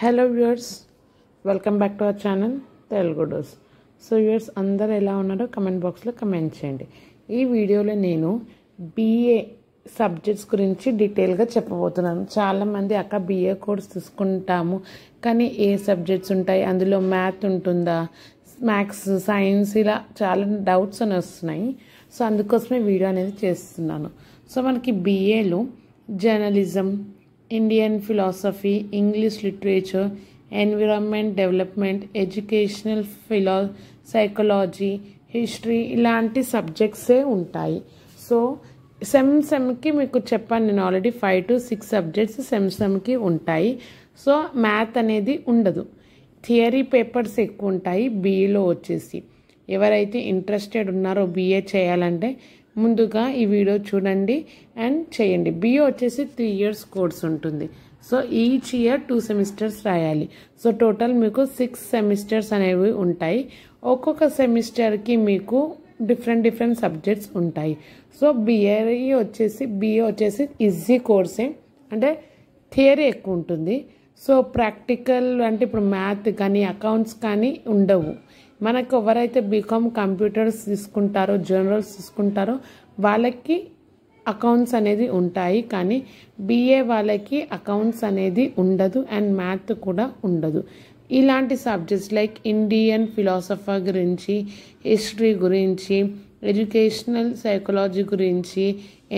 Hello viewers, welcome back to our channel Telugu dose. So viewers, అందరు ఎలా ఉన్నారో comment బాక్స్లో కమెంట్ చేయండి. ఈ వీడియోలో నేను బీఏ సబ్జెక్ట్స్ గురించి డీటెయిల్గా చెప్పబోతున్నాను. చాలామంది అక్క బీఏ కోర్స్ తీసుకుంటాము, కానీ ఏ సబ్జెక్ట్స్ ఉంటాయి, అందులో మ్యాథ్ ఉంటుందా, మ్యాథ్స్, సైన్స్, ఇలా చాలా డౌట్స్ అని వస్తున్నాయి. సో అందుకోసమే వీడియో అనేది చేస్తున్నాను. సో మనకి బీఏలో journalism, Indian philosophy, English literature, environment development, educational psychology, history ఇలాంటి సబ్జెక్ట్సే ఉంటాయి. సో సెమ్కి మీకు చెప్పాను నేను ఆల్రెడీ 5 to 6 సబ్జెక్ట్స్ సెమ్కి ఉంటాయి. సో మ్యాథ్ అనేది ఉండదు, థియరీ పేపర్స్ ఎక్కువ ఉంటాయి బీఏలో వచ్చేసి. ఎవరైతే ఇంట్రెస్టెడ్ ఉన్నారో బీఏ చేయాలంటే ముందుగా ఈ వీడియో చూడండి అండ్ చేయండి. బీఏ వచ్చేసి 3 years కోర్స్ ఉంటుంది. సో ఈచ్ ఇయర్ 2 semesters రాయాలి. సో టోటల్ మీకు 6 semesters అనేవి ఉంటాయి. ఒక్కొక్క సెమిస్టర్కి మీకు డిఫరెంట్ సబ్జెక్ట్స్ ఉంటాయి. సో బీఏ వచ్చేసి ఈజీ కోర్సే, అంటే థియరీ ఎక్కువ ఉంటుంది. సో ప్రాక్టికల్ అంటే ఇప్పుడు మ్యాథ్ కానీ అకౌంట్స్ కానీ ఉండవు. మనకు ఎవరైతే బీకామ్ కంప్యూటర్స్ తీసుకుంటారో, జనరల్స్ తీసుకుంటారో వాళ్ళకి అకౌంట్స్ అనేది ఉంటాయి, కానీ బీఏ వాళ్ళకి అకౌంట్స్ అనేది ఉండదు అండ్ మ్యాథ్ కూడా ఉండదు. ఇలాంటి సబ్జెక్ట్స్ లైక్ ఇండియన్ ఫిలాసఫీ గురించి, హిస్టరీ గురించి, ఎడ్యుకేషనల్ సైకాలజీ గురించి,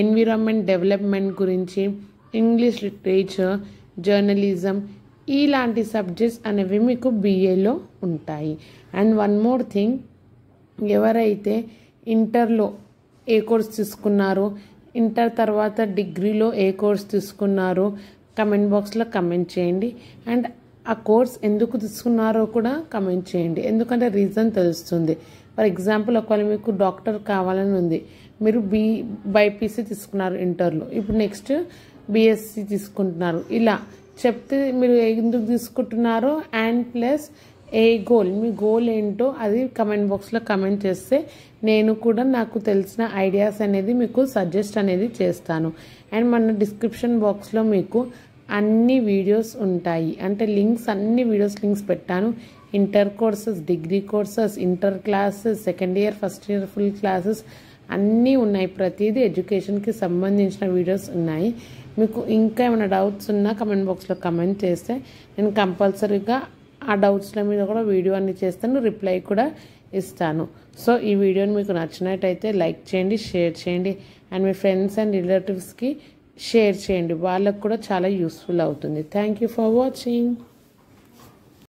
ఎన్విరాన్మెంట్ డెవలప్మెంట్ గురించి, ఇంగ్లీష్ లిటరేచర్, జర్నలిజం ఇలాంటి సబ్జెక్ట్స్ అనేవి మీకు బీఏలో ఉంటాయి. అండ్ వన్ మోర్ థింగ్, ఎవరైతే ఇంటర్లో ఏ కోర్స్ తీసుకున్నారో, ఇంటర్ తర్వాత డిగ్రీలో ఏ కోర్స్ తీసుకున్నారో కమెంట్ బాక్స్లో కమెంట్ చేయండి. అండ్ ఆ కోర్స్ ఎందుకు తీసుకున్నారో కూడా కమెంట్ చేయండి, ఎందుకంటే రీజన్ తెలుస్తుంది. ఫర్ ఎగ్జాంపుల్, ఒకవేళ మీకు డాక్టర్ కావాలని ఉంది, మీరు బైపీసీ తీసుకున్నారు ఇంటర్లో, ఇప్పుడు నెక్స్ట్ బీఎస్సీ తీసుకుంటున్నారు, ఇలా చెప్తే మీరు ఎందుకు తీసుకుంటున్నారో అండ్ ప్లస్ ఏ గోల్, మీ గోల్ ఏంటో అది కమెంట్ బాక్స్లో కమెంట్ చేస్తే నేను కూడా నాకు తెలిసిన ఐడియాస్ అనేది మీకు సజెస్ట్ అనేది చేస్తాను. అండ్ మన డిస్క్రిప్షన్ బాక్స్లో మీకు అన్ని వీడియోస్ ఉంటాయి, అంటే అన్ని వీడియోస్ లింక్స్ పెట్టాను. Inter courses, degree courses, inter classes, second year, first year full classes అన్నీ ఉన్నాయి. ప్రతిదీ ఎడ్యుకేషన్కి సంబంధించిన వీడియోస్ ఉన్నాయి. మీకు ఇంకా ఏమైనా డౌట్స్ ఉన్నా కమెంట్ బాక్స్లో కమెంట్ చేస్తే నేను కంపల్సరీగా ఆ డౌట్స్ల మీద కూడా వీడియో అన్ని చేస్తాను, రిప్లై కూడా ఇస్తాను. సో ఈ వీడియోని మీకు నచ్చినట్టయితే లైక్ చేయండి, షేర్ చేయండి అండ్ మీ ఫ్రెండ్స్ అండ్ రిలేటివ్స్కి షేర్ చేయండి, వాళ్ళకు కూడా చాలా యూస్ఫుల్ అవుతుంది. Thank you for watching.